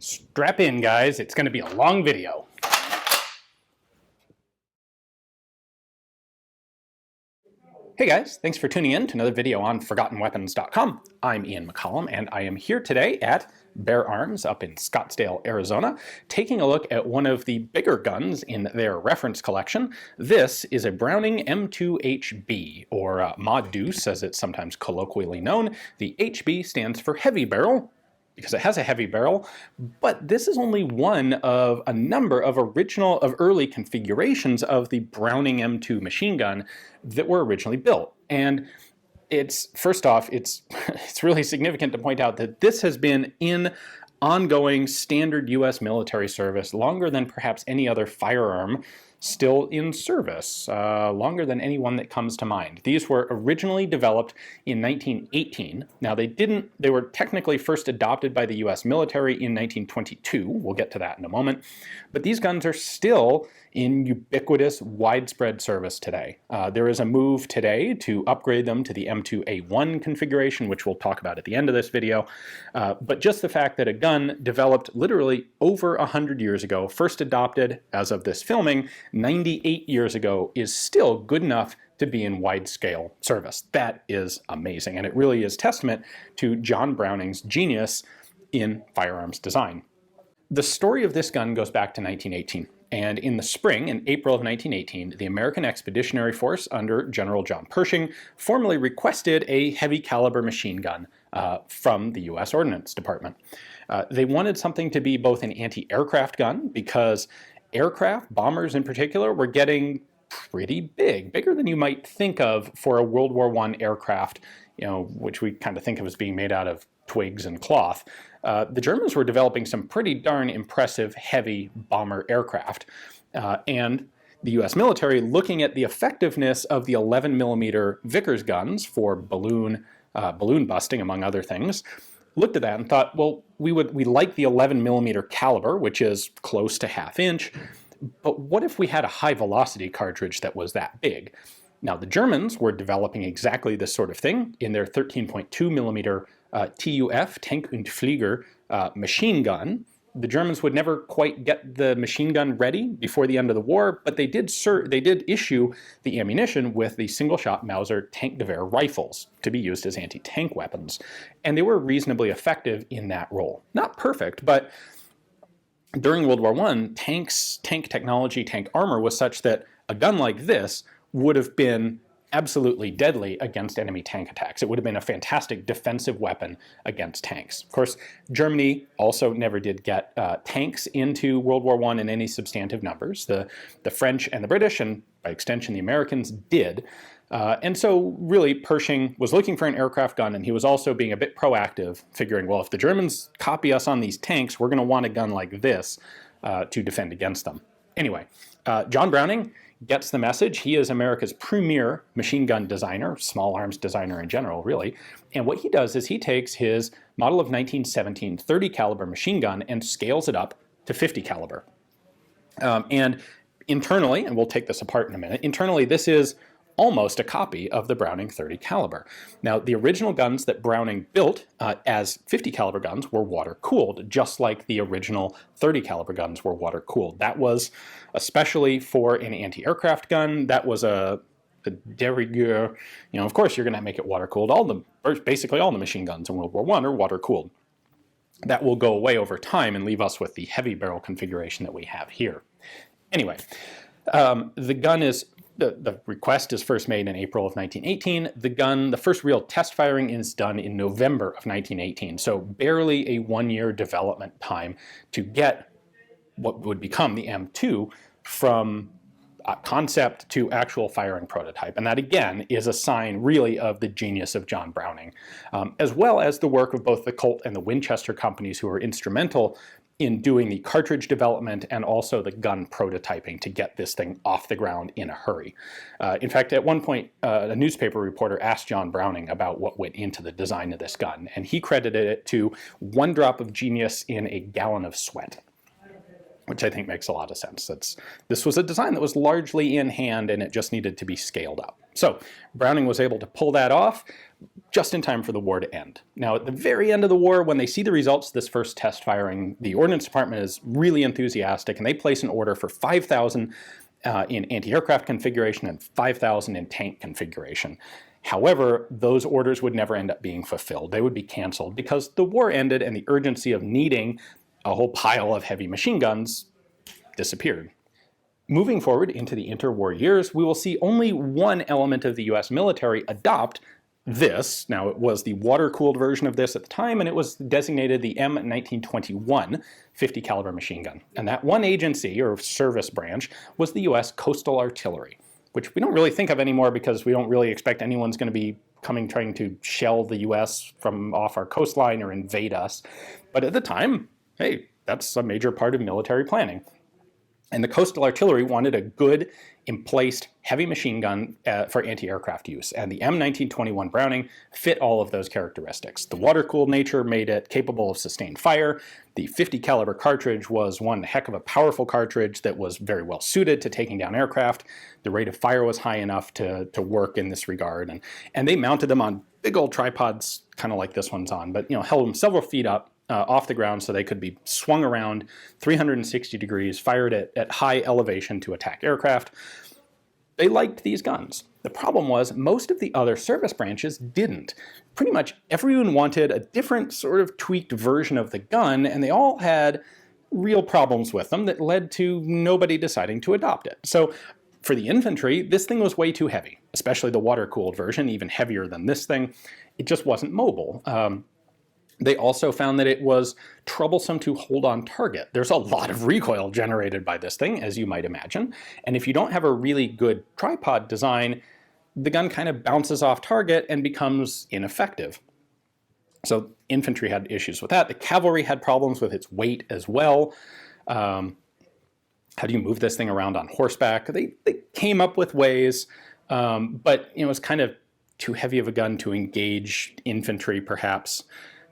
Strap in, guys. It's going to be a long video. Hey guys, thanks for tuning in to another video on ForgottenWeapons.com. I'm Ian McCollum, and I am here today at Bear Arms up in Scottsdale, Arizona, taking a look at one of the bigger guns in their reference collection. This is a Browning M2HB, or Mod Deuce as it's sometimes colloquially known. The HB stands for heavy barrel, because it has a heavy barrel, but this is only one of a number of early configurations of the Browning M2 machine gun that were originally built. And first off, it's really significant to point out that this has been in ongoing standard US military service longer than perhaps any other firearm still in service, longer than any one that comes to mind. These were originally developed in 1918. Now they were technically first adopted by the US military in 1922. We'll get to that in a moment. But these guns are still in ubiquitous, widespread service today. There is a move today to upgrade them to the M2A1 configuration, which we'll talk about at the end of this video. But just the fact that a gun developed literally over 100 years ago, first adopted as of this filming 98 years ago, is still good enough to be in wide-scale service. That is amazing, and it really is testament to John Browning's genius in firearms design. The story of this gun goes back to 1918. And in the spring, in April of 1918, the American Expeditionary Force under General John Pershing formally requested a heavy caliber machine gun from the U.S. Ordnance Department. They wanted something to be both an anti-aircraft gun, because aircraft, bombers in particular, were getting pretty big, bigger than you might think of for a World War I aircraft, which we kind of think of as being made out of twigs and cloth. The Germans were developing some pretty darn impressive heavy bomber aircraft. And the US military, looking at the effectiveness of the 11mm Vickers guns for balloon busting, among other things, looked at that and thought, well, we like the 11mm caliber, which is close to half-inch, but what if we had a high-velocity cartridge that was that big? Now, the Germans were developing exactly this sort of thing in their 13.2mm TUF, Tank und Flieger, machine gun. The Germans would never quite get the machine gun ready before the end of the war, but they did issue the ammunition with the single-shot Mauser Tankgewehr rifles to be used as anti-tank weapons. And they were reasonably effective in that role. Not perfect, but during World War I, tank technology, tank armor was such that a gun like this would have been absolutely deadly against enemy tank attacks. It would have been a fantastic defensive weapon against tanks. Of course, Germany also never did get tanks into World War I in any substantive numbers. The French and the British, and by extension the Americans, did. And so really Pershing was looking for an aircraft gun, and he was also being a bit proactive, figuring, well, if the Germans copy us on these tanks, we're going to want a gun like this to defend against them. Anyway, John Browning gets the message. He is America's premier machine gun designer, small arms designer in general, really. And what he does is he takes his model of 1917 30 caliber machine gun and scales it up to 50 caliber. And internally, and we'll take this apart in a minute, internally this is almost a copy of the Browning 30 caliber. Now, the original guns that Browning built as 50 caliber guns were water cooled, just like the original 30 caliber guns were water cooled. That was especially for an anti-aircraft gun. That was a de rigueur. Of course, you're going to make it water cooled. Basically all the machine guns in World War I are water cooled. That will go away over time and leave us with the heavy barrel configuration that we have here. Anyway, the request is first made in April of 1918. The first real test firing is done in November of 1918, so barely a one-year development time to get what would become the M2 from concept to actual firing prototype. And that, again, is a sign really of the genius of John Browning, as well as the work of both the Colt and the Winchester companies, who were instrumental in doing the cartridge development and also the gun prototyping to get this thing off the ground in a hurry. In fact, at one point, a newspaper reporter asked John Browning about what went into the design of this gun, and he credited it to 1 drop of genius in a gallon of sweat, which I think makes a lot of sense. This was a design that was largely in hand, and it just needed to be scaled up. So Browning was able to pull that off, just in time for the war to end. Now, at the very end of the war, when they see the results of this first test firing, the Ordnance Department is really enthusiastic, and they place an order for 5,000 in anti-aircraft configuration and 5,000 in tank configuration. However, those orders would never end up being fulfilled. They would be canceled because the war ended and the urgency of needing a whole pile of heavy machine guns disappeared. Moving forward into the interwar years, we will see only one element of the US military adopt this. Now, it was the water-cooled version of this at the time, and it was designated the M1921 50 caliber machine gun. And that one agency, or service branch, was the US Coastal Artillery, which we don't really think of anymore because we don't really expect anyone's going to be coming trying to shell the US from off our coastline or invade us. But at the time, hey, that's a major part of military planning. And the Coastal Artillery wanted a good, emplaced, heavy machine gun for anti-aircraft use. And the M1921 Browning fit all of those characteristics. The water-cooled nature made it capable of sustained fire. The 50 caliber cartridge was one heck of a powerful cartridge that was very well suited to taking down aircraft. The rate of fire was high enough to work in this regard. And they mounted them on big old tripods, kind of like this one's on, but held them several feet up off the ground so they could be swung around 360 degrees, fired at high elevation to attack aircraft. They liked these guns. The problem was most of the other service branches didn't. Pretty much everyone wanted a different sort of tweaked version of the gun, and they all had real problems with them that led to nobody deciding to adopt it. So for the infantry, this thing was way too heavy, especially the water-cooled version, even heavier than this thing. It just wasn't mobile. They also found that it was troublesome to hold on target. There's a lot of recoil generated by this thing, as you might imagine. And if you don't have a really good tripod design, the gun kind of bounces off target and becomes ineffective. So infantry had issues with that. The cavalry had problems with its weight as well. How do you move this thing around on horseback? They came up with ways, but it was kind of too heavy of a gun to engage infantry, perhaps.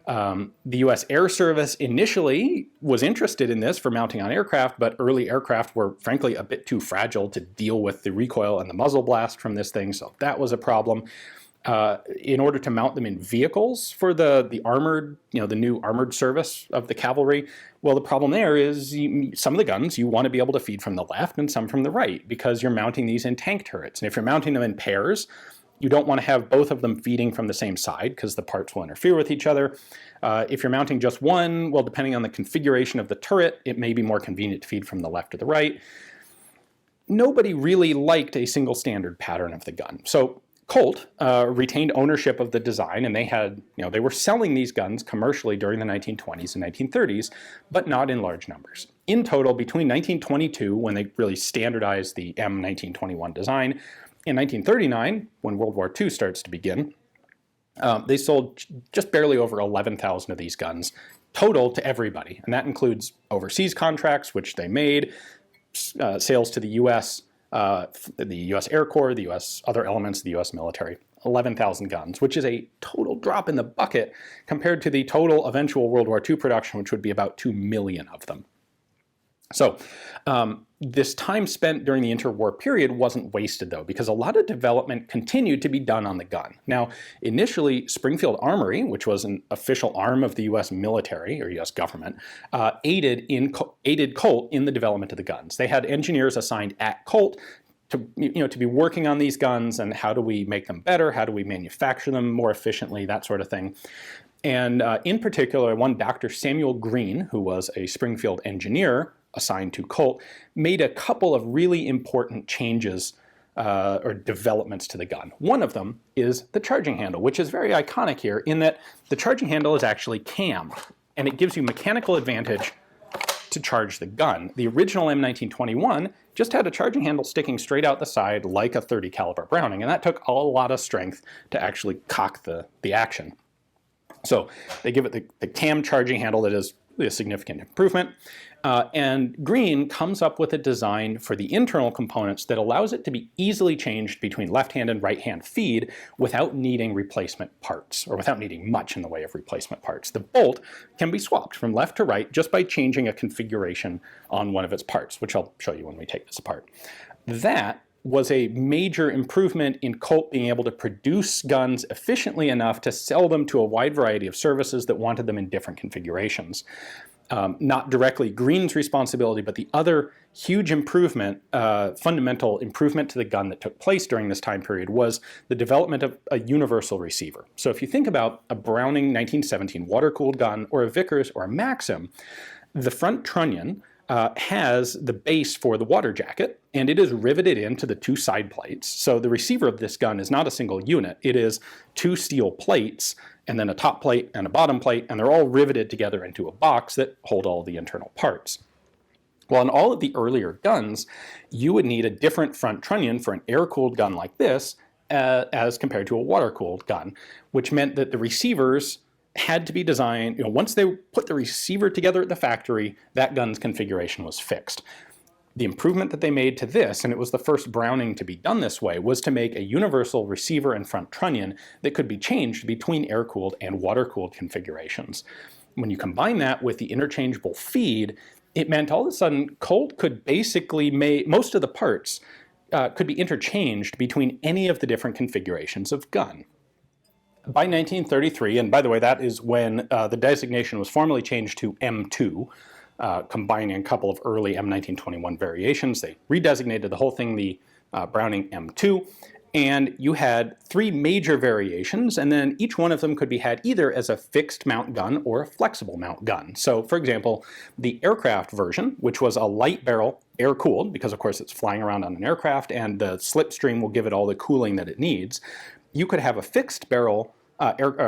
The U.S. Air Service initially was interested in this for mounting on aircraft, but early aircraft were frankly a bit too fragile to deal with the recoil and the muzzle blast from this thing, so that was a problem. In order to mount them in vehicles for the armored, the new armored service of the cavalry, well, the problem there is some of the guns you want to be able to feed from the left and some from the right because you're mounting these in tank turrets. And if you're mounting them in pairs, you don't want to have both of them feeding from the same side because the parts will interfere with each other. If you're mounting just one, well, depending on the configuration of the turret, it may be more convenient to feed from the left or the right. Nobody really liked a single standard pattern of the gun. So Colt retained ownership of the design, and they were selling these guns commercially during the 1920s and 1930s, but not in large numbers. In total, between 1922, when they really standardized the M1921 design, in 1939, when World War II starts to begin, they sold just barely over 11,000 of these guns total to everybody. And that includes overseas contracts, which they made, sales to the U.S., the U.S. Air Corps, the U.S. other elements of the U.S. military. 11,000 guns, which is a total drop in the bucket compared to the total eventual World War II production, which would be about 2 million of them. So this time spent during the interwar period wasn't wasted, though, because a lot of development continued to be done on the gun. Now, initially, Springfield Armory, which was an official arm of the U.S. military or U.S. government, aided Colt in the development of the guns. They had engineers assigned at Colt to be working on these guns and how do we make them better, how do we manufacture them more efficiently, that sort of thing. And in particular, one Dr. Samuel Green, who was a Springfield engineer assigned to Colt, made a couple of really important changes or developments to the gun. One of them is the charging handle, which is very iconic here in that the charging handle is actually cammed, and it gives you mechanical advantage to charge the gun. The original M1921 just had a charging handle sticking straight out the side like a 30 caliber Browning, and that took a lot of strength to actually cock the action. So they give it the cam charging handle that is a significant improvement. And Green comes up with a design for the internal components that allows it to be easily changed between left-hand and right-hand feed without needing replacement parts, or without needing much in the way of replacement parts. The bolt can be swapped from left to right just by changing a configuration on one of its parts, which I'll show you when we take this apart. That was a major improvement in Colt being able to produce guns efficiently enough to sell them to a wide variety of services that wanted them in different configurations. Not directly Green's responsibility, but the other huge improvement, fundamental improvement to the gun that took place during this time period was the development of a universal receiver. So if you think about a Browning 1917 water-cooled gun or a Vickers or a Maxim, the front trunnion has the base for the water jacket, and it is riveted into the two side plates. So the receiver of this gun is not a single unit. It is two steel plates, and then a top plate and a bottom plate, and they're all riveted together into a box that hold all the internal parts. Well, in all of the earlier guns, you would need a different front trunnion for an air-cooled gun like this as compared to a water-cooled gun, which meant that the receivers had to be designed, once they put the receiver together at the factory, that gun's configuration was fixed. The improvement that they made to this, and it was the first Browning to be done this way, was to make a universal receiver and front trunnion that could be changed between air-cooled and water-cooled configurations. When you combine that with the interchangeable feed, it meant all of a sudden Colt could basically make most of the parts could be interchanged between any of the different configurations of gun. By 1933, and by the way, that is when the designation was formally changed to M2, combining a couple of early M1921 variations. They redesignated the whole thing the Browning M2, and you had three major variations, and then each one of them could be had either as a fixed mount gun or a flexible mount gun. So, for example, the aircraft version, which was a light barrel, air-cooled, because of course it's flying around on an aircraft, and the slipstream will give it all the cooling that it needs. You could have a fixed barrel,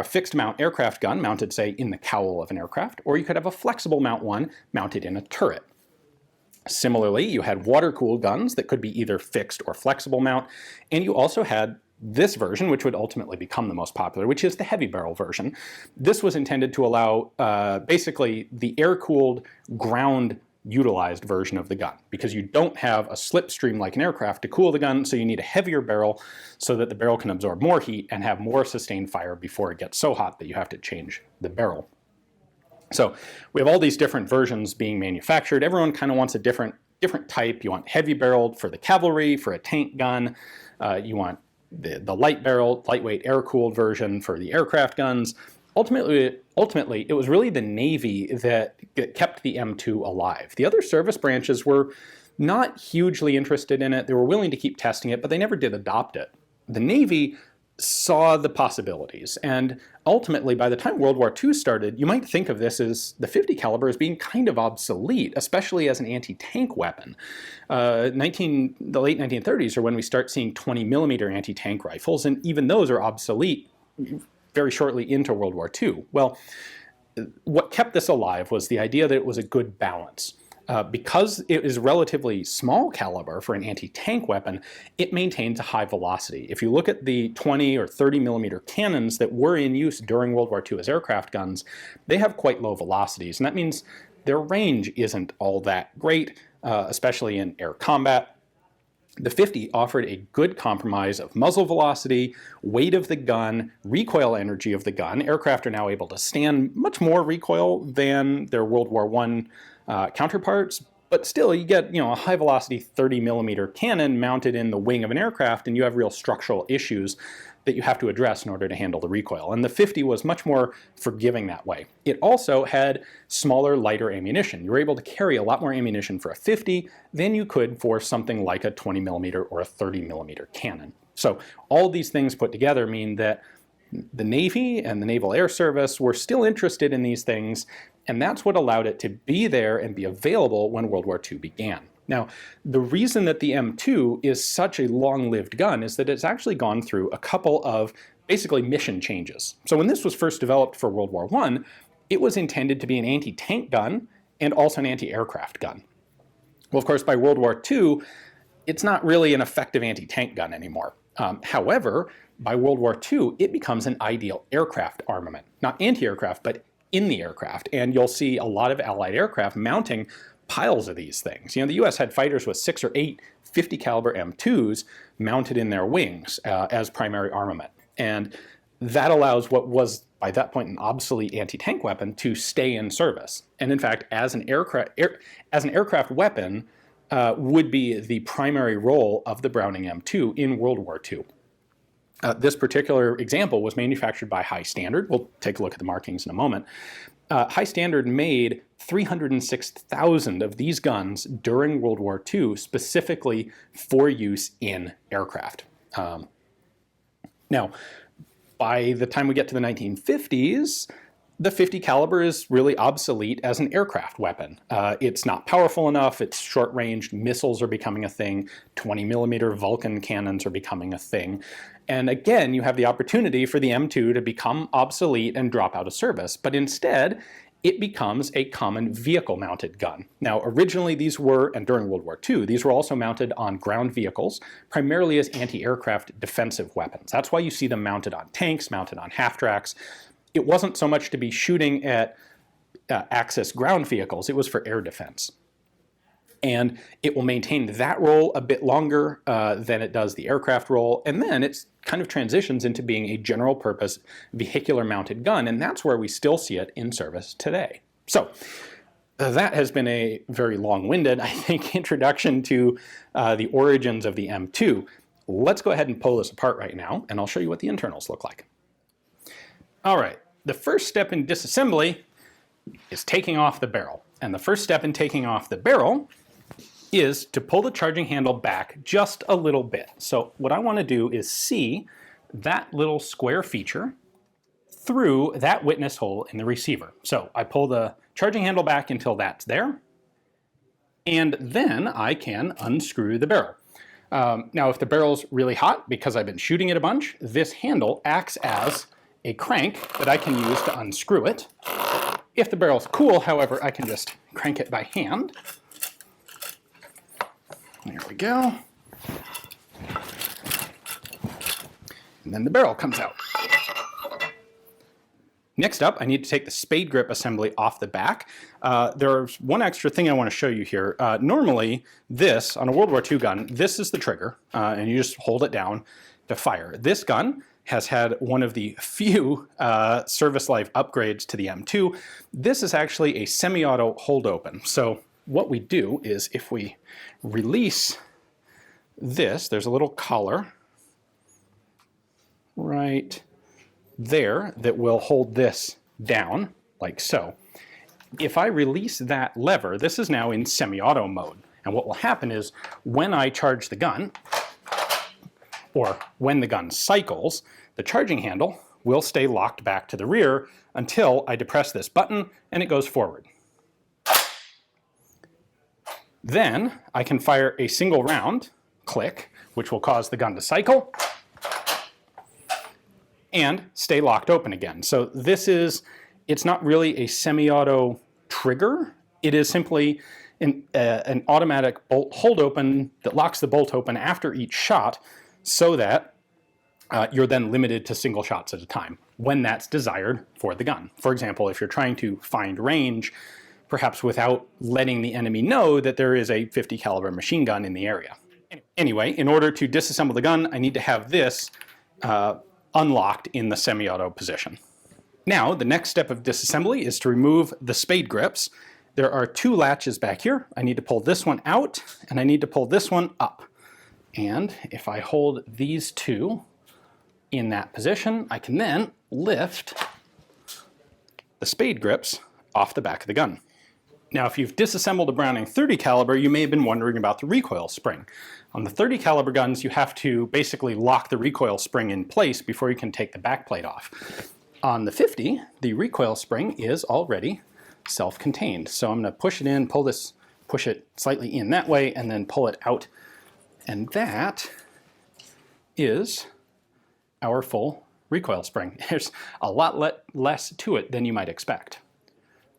fixed mount aircraft gun mounted, say, in the cowl of an aircraft, or you could have a flexible mount one mounted in a turret. Similarly, you had water-cooled guns that could be either fixed or flexible mount, and you also had this version, which would ultimately become the most popular, which is the heavy barrel version. This was intended to allow basically the air-cooled ground utilized version of the gun, because you don't have a slipstream like an aircraft to cool the gun, so you need a heavier barrel so that the barrel can absorb more heat and have more sustained fire before it gets so hot that you have to change the barrel. So we have all these different versions being manufactured. Everyone kind of wants a different type. You want heavy barreled for the cavalry, for a tank gun. You want the light barrel, lightweight air-cooled version for the aircraft guns. Ultimately, it was really the Navy that kept the M2 alive. The other service branches were not hugely interested in it. They were willing to keep testing it, but they never did adopt it. The Navy saw the possibilities, and ultimately, by the time World War II started, you might think of this as the .50 caliber as being kind of obsolete, especially as an anti-tank weapon. The late 1930s are when we start seeing 20mm anti-tank rifles, and even those are obsolete very shortly into World War II. Well, what kept this alive was the idea that it was a good balance. Because it is relatively small caliber for an anti-tank weapon, it maintains a high velocity. If you look at the 20 or 30mm cannons that were in use during World War II as aircraft guns, they have quite low velocities, and that means their range isn't all that great, especially in air combat. The .50 offered a good compromise of muzzle velocity, weight of the gun, recoil energy of the gun. Aircraft are now able to stand much more recoil than their World War I counterparts, but still you get a high velocity 30mm cannon mounted in the wing of an aircraft, and you have real structural issues that you have to address in order to handle the recoil. And the .50 was much more forgiving that way. It also had smaller, lighter ammunition. You were able to carry a lot more ammunition for a .50 than you could for something like a 20mm or a 30mm cannon. So all these things put together mean that the Navy and the Naval Air Service were still interested in these things, and that's what allowed it to be there and be available when World War II began. Now, the reason that the M2 is such a long-lived gun is that it's actually gone through a couple of basically mission changes. So when this was first developed for World War I, it was intended to be an anti-tank gun and also an anti-aircraft gun. Well, of course, by World War II, it's not really an effective anti-tank gun anymore. However, by World War II, it becomes an ideal aircraft armament. Not anti-aircraft, but in the aircraft. And you'll see a lot of Allied aircraft mounting piles of these things. The US had fighters with 6 or 8 .50 caliber M2s mounted in their wings as primary armament. And that allows what was, by that point, an obsolete anti-tank weapon to stay in service. And in fact, as an aircraft weapon, would be the primary role of the Browning M2 in World War II. This particular example was manufactured by High Standard. We'll take a look at the markings in a moment. High Standard made 306,000 of these guns during World War II, specifically for use in aircraft. Now, by the time we get to the 1950s, the .50 caliber is really obsolete as an aircraft weapon. It's not powerful enough, it's short-range, missiles are becoming a thing, 20mm Vulcan cannons are becoming a thing. And again, you have the opportunity for the M2 to become obsolete and drop out of service, but instead, it becomes a common vehicle-mounted gun. Now, originally these were, and during World War II, these were also mounted on ground vehicles, primarily as anti-aircraft defensive weapons. That's why you see them mounted on tanks, mounted on half-tracks. It wasn't so much to be shooting at Axis ground vehicles, it was for air defense. And it will maintain that role a bit longer than it does the aircraft role, and then it kind of transitions into being a general purpose vehicular mounted gun, and that's where we still see it in service today. So that has been a very long-winded, I think, introduction to the origins of the M2. Let's go ahead and pull this apart right now, and I'll show you what the internals look like. All right, the first step in disassembly is taking off the barrel. And the first step in taking off the barrel is to pull the charging handle back just a little bit. So what I want to do is see that little square feature through that witness hole in the receiver. So I pull the charging handle back until that's there, and then I can unscrew the barrel. Now, if the barrel's really hot, because I've been shooting it a bunch, this handle acts as a crank that I can use to unscrew it. If the barrel's cool, however, I can just crank it by hand. There we go. And then the barrel comes out. Next up, I need to take the spade grip assembly off the back. There's one extra thing I want to show you here. Normally, this, on a World War II gun, this is the trigger, and you just hold it down to fire. This gun has had one of the few service life upgrades to the M2. This is actually a semi-auto hold open. So what we do is if we release this, there's a little collar right there that will hold this down like so. If I release that lever, this is now in semi-auto mode. And what will happen is when I charge the gun, or when the gun cycles, the charging handle will stay locked back to the rear until I depress this button and it goes forward. Then I can fire a single round, click, which will cause the gun to cycle and stay locked open again. So this is, it's not really a semi-auto trigger. It is simply an automatic bolt hold open that locks the bolt open after each shot, so that you're then limited to single shots at a time when that's desired for the gun. For example, if you're trying to find range, perhaps without letting the enemy know that there is a .50 caliber machine gun in the area. Anyway, in order to disassemble the gun, I need to have this unlocked in the semi-auto position. Now, the next step of disassembly is to remove the spade grips. There are two latches back here. I need to pull this one out, and I need to pull this one up. And if I hold these two in that position, I can then lift the spade grips off the back of the gun. Now, if you've disassembled a Browning .30 caliber, you may have been wondering about the recoil spring. On the .30 caliber guns, you have to basically lock the recoil spring in place before you can take the backplate off. On the .50, the recoil spring is already self-contained. So I'm going to push it in, push it slightly in that way, and then pull it out. And that is our full recoil spring. There's a lot less to it than you might expect.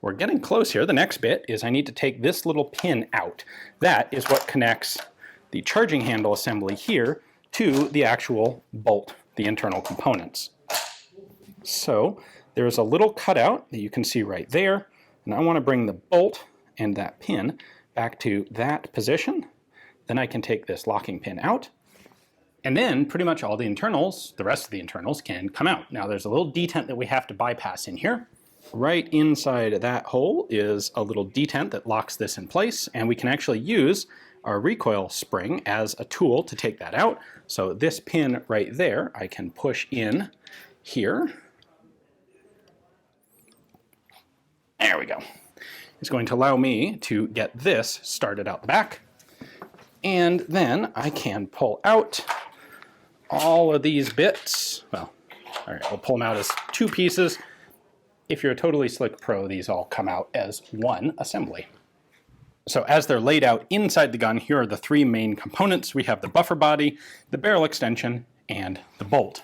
We're getting close here. The next bit is I need to take this little pin out. That is what connects the charging handle assembly here to the actual bolt, the internal components. So there's a little cutout that you can see right there, and I want to bring the bolt and that pin back to that position. Then I can take this locking pin out, and then pretty much all the internals, the rest of the internals, can come out. Now there's a little detent that we have to bypass in here. Right inside that hole is a little detent that locks this in place, and we can actually use our recoil spring as a tool to take that out. So this pin right there, I can push in here. There we go. It's going to allow me to get this started out the back. And then I can pull out all of these bits. Well, all right, we'll pull them out as two pieces. If you're a totally slick pro, these all come out as one assembly. So as they're laid out inside the gun, here are the three main components. We have the buffer body, the barrel extension, and the bolt.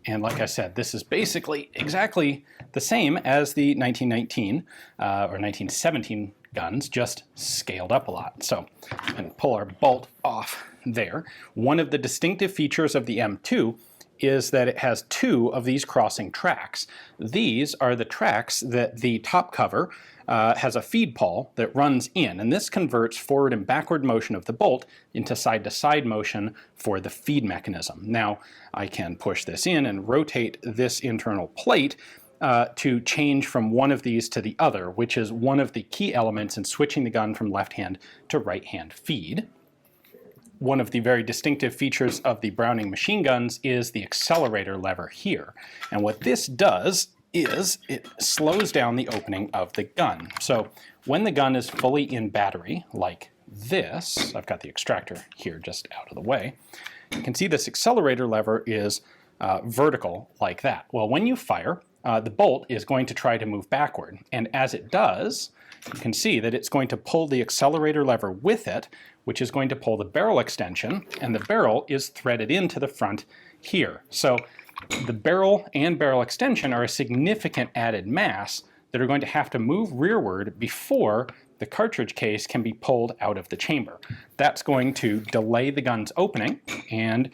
And like I said, this is basically exactly the same as the 1919 or 1917 guns, just scaled up a lot. So I'm going to pull our bolt off there. One of the distinctive features of the M2 is that it has two of these crossing tracks. These are the tracks that the top cover has a feed pawl that runs in, and this converts forward and backward motion of the bolt into side-to-side motion for the feed mechanism. Now I can push this in and rotate this internal plate to change from one of these to the other, which is one of the key elements in switching the gun from left-hand to right-hand feed. One of the very distinctive features of the Browning machine guns is the accelerator lever here. And what this does is it slows down the opening of the gun. So when the gun is fully in battery, like this, I've got the extractor here just out of the way, you can see this accelerator lever is vertical like that. Well, when you fire, the bolt is going to try to move backward. And as it does, you can see that it's going to pull the accelerator lever with it, which is going to pull the barrel extension, and the barrel is threaded into the front here. So the barrel and barrel extension are a significant added mass that are going to have to move rearward before the cartridge case can be pulled out of the chamber. That's going to delay the gun's opening and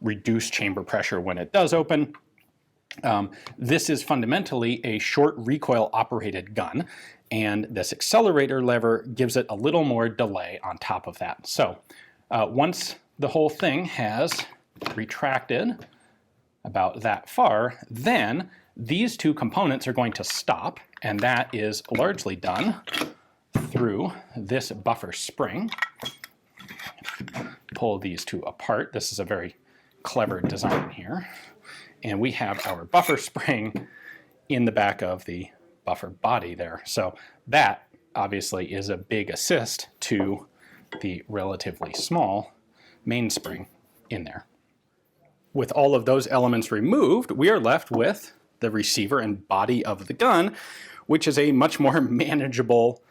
reduce chamber pressure when it does open. This is fundamentally a short recoil operated gun, and this accelerator lever gives it a little more delay on top of that. So once the whole thing has retracted about that far, then these two components are going to stop, and that is largely done through this buffer spring. Pull these two apart. This is a very clever design here. And we have our buffer spring in the back of the buffer body there. So that obviously is a big assist to the relatively small mainspring in there. With all of those elements removed, we are left with the receiver and body of the gun, which is a much more manageable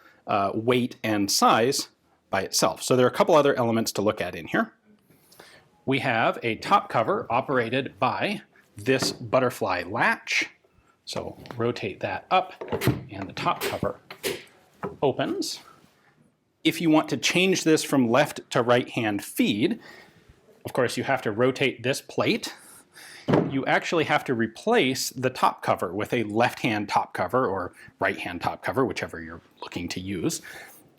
weight and size by itself. So there are a couple other elements to look at in here. We have a top cover operated by this butterfly latch. So rotate that up and the top cover opens. If you want to change this from left to right hand feed, of course you have to rotate this plate. You actually have to replace the top cover with a left hand top cover or right hand top cover, whichever you're looking to use.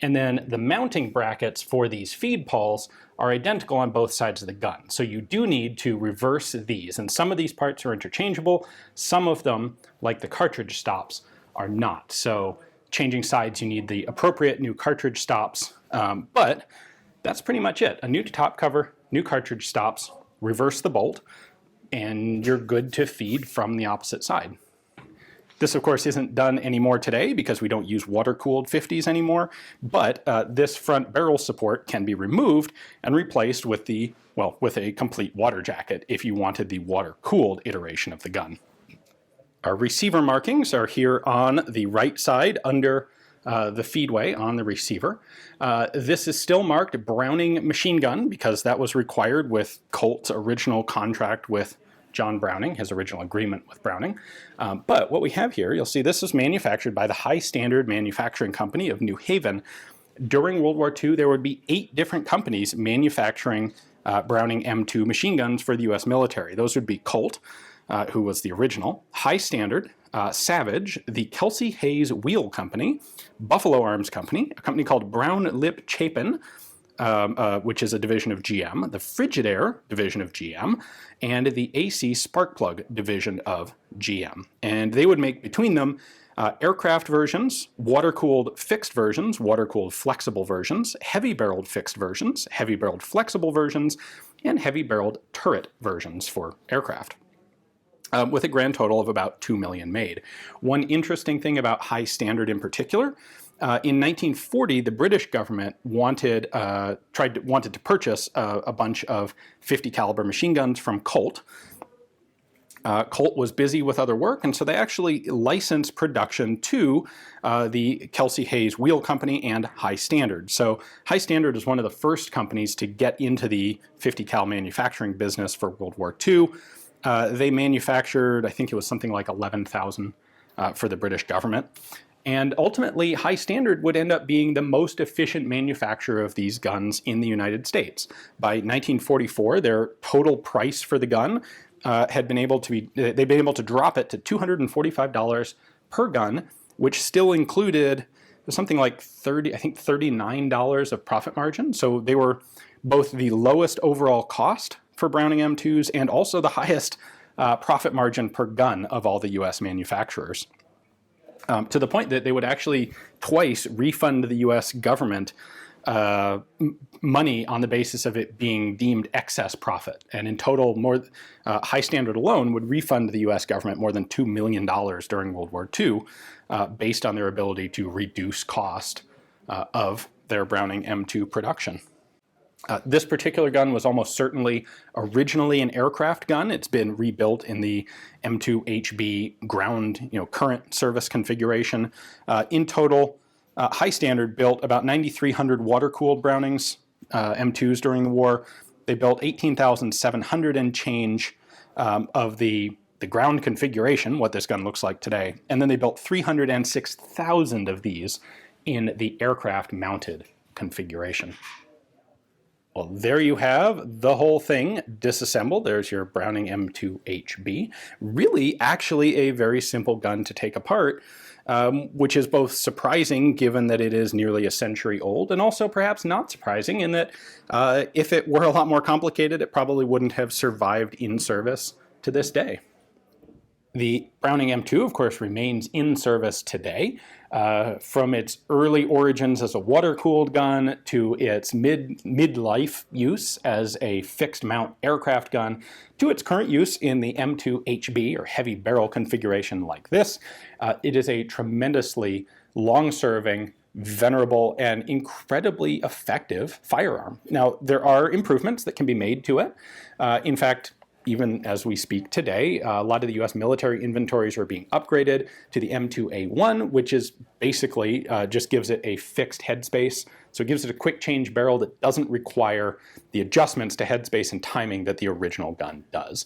And then the mounting brackets for these feed pawls are identical on both sides of the gun. So you do need to reverse these. And some of these parts are interchangeable. Some of them, like the cartridge stops, are not. So changing sides, you need the appropriate new cartridge stops. But that's pretty much it. A new top cover, new cartridge stops, reverse the bolt, and you're good to feed from the opposite side. This, of course, isn't done anymore today because we don't use water-cooled 50s anymore, but this front barrel support can be removed and replaced with with a complete water jacket if you wanted the water-cooled iteration of the gun. Our receiver markings are here on the right side under the feedway on the receiver. This is still marked Browning machine gun because that was required with Colt's original contract with John Browning, his original agreement with Browning. But what we have here, you'll see this is manufactured by the High Standard Manufacturing Company of New Haven. During World War II, there would be 8 different companies manufacturing Browning M2 machine guns for the US military. Those would be Colt, who was the original, High Standard, Savage, the Kelsey Hayes Wheel Company, Buffalo Arms Company, a company called Brown Lip Chapin, which is a division of GM, the Frigidaire division of GM, and the AC Sparkplug division of GM. And they would make between them Aircraft versions, water-cooled fixed versions, water-cooled flexible versions, heavy-barreled fixed versions, heavy-barreled flexible versions, and heavy-barreled turret versions for aircraft. With a grand total of about 2 million made. One interesting thing about high standard in particular, in 1940, the British government wanted to purchase a bunch of 50 caliber machine guns from Colt. Colt was busy with other work, and so they actually licensed production to the Kelsey Hayes Wheel Company and High Standard. So High Standard is one of the first companies to get into the 50 cal manufacturing business for World War II. They manufactured, I think it was something like 11,000 for the British government. And ultimately, High Standard would end up being the most efficient manufacturer of these guns in the United States. By 1944, their total price for the gun they'd been able to drop it to $245 per gun, which still included something like $39 of profit margin. So they were both the lowest overall cost for Browning M2s and also the highest profit margin per gun of all the US manufacturers. To the point that they would actually twice refund the US government money on the basis of it being deemed excess profit. And in total, High Standard alone would refund the US government more than $2 million during World War II based on their ability to reduce cost of their Browning M2 production. This particular gun was almost certainly originally an aircraft gun. It's been rebuilt in the M2HB ground, current service configuration. In total, High Standard built about 9,300 water-cooled Brownings, M2s during the war. They built 18,700 and change of the ground configuration, what this gun looks like today. And then they built 306,000 of these in the aircraft-mounted configuration. Well, there you have the whole thing disassembled. There's your Browning M2HB. Really, actually a very simple gun to take apart, which is both surprising given that it is nearly a century old, and also perhaps not surprising in that if it were a lot more complicated, it probably wouldn't have survived in service to this day. The Browning M2, of course, remains in service today. From its early origins as a water-cooled gun to its mid-life use as a fixed-mount aircraft gun to its current use in the M2HB, or heavy barrel configuration like this, it is a tremendously long-serving, venerable, and incredibly effective firearm. Now, there are improvements that can be made to it. In fact, even as we speak today, a lot of the US military inventories are being upgraded to the M2A1, which is basically just gives it a fixed headspace. So it gives it a quick change barrel that doesn't require the adjustments to headspace and timing that the original gun does.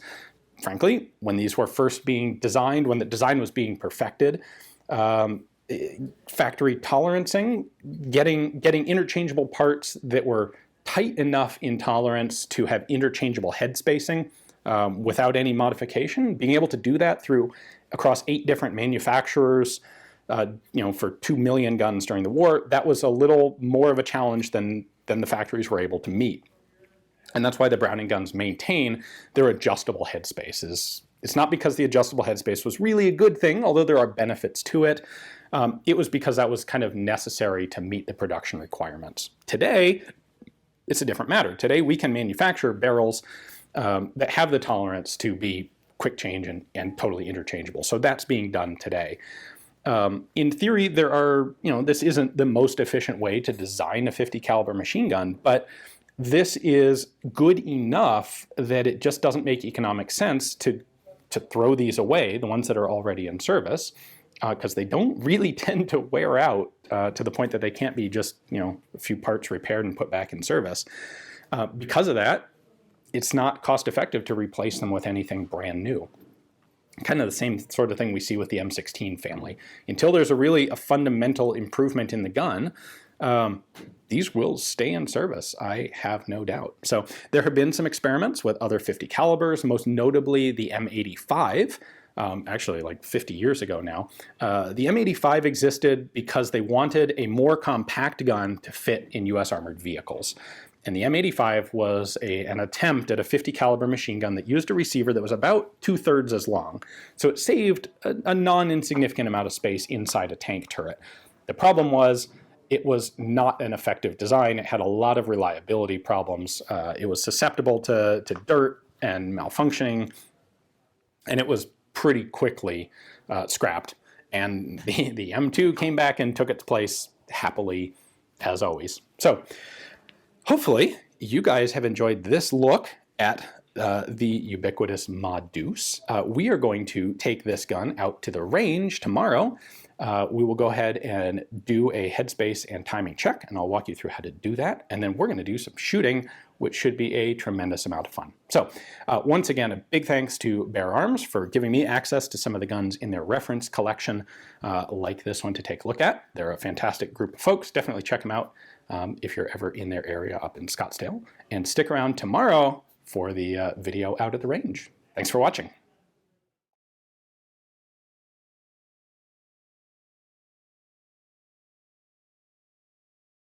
Frankly, when these were first being designed, when the design was being perfected, factory tolerancing, getting interchangeable parts that were tight enough in tolerance to have interchangeable head spacing, without any modification, being able to do that across 8 different manufacturers, for 2 million guns during the war, that was a little more of a challenge than the factories were able to meet. And that's why the Browning guns maintain their adjustable headspaces. It's not because the adjustable headspace was really a good thing, although there are benefits to it. It was because that was kind of necessary to meet the production requirements. Today, it's a different matter. Today, we can manufacture barrels that have the tolerance to be quick change and totally interchangeable. So that's being done today. In theory, this isn't the most efficient way to design a 50 caliber machine gun, but this is good enough that it just doesn't make economic sense to throw these away, the ones that are already in service, because they don't really tend to wear out to the point that they can't be just a few parts repaired and put back in service. Because of that, it's not cost effective to replace them with anything brand new. Kind of the same sort of thing we see with the M16 family. Until there's a fundamental improvement in the gun, these will stay in service, I have no doubt. So there have been some experiments with other 50 calibers, most notably the M85, actually like 50 years ago now. The M85 existed because they wanted a more compact gun to fit in US armored vehicles. And the M85 was an attempt at a 50 caliber machine gun that used a receiver that was about 2/3 as long. So it saved a non-insignificant amount of space inside a tank turret. The problem was it was not an effective design. It had a lot of reliability problems. It was susceptible to dirt and malfunctioning, and it was pretty quickly scrapped. And the M2 came back and took its place happily, as always. So hopefully you guys have enjoyed this look at the ubiquitous Mod Deuce. We are going to take this gun out to the range tomorrow. We will go ahead and do a headspace and timing check, and I'll walk you through how to do that. And then we're going to do some shooting, which should be a tremendous amount of fun. So once again, a big thanks to Bear Arms for giving me access to some of the guns in their reference collection, like this one to take a look at. They're a fantastic group of folks. Definitely check them out if you're ever in their area up in Scottsdale. And stick around tomorrow for the video out at the range. Thanks for watching.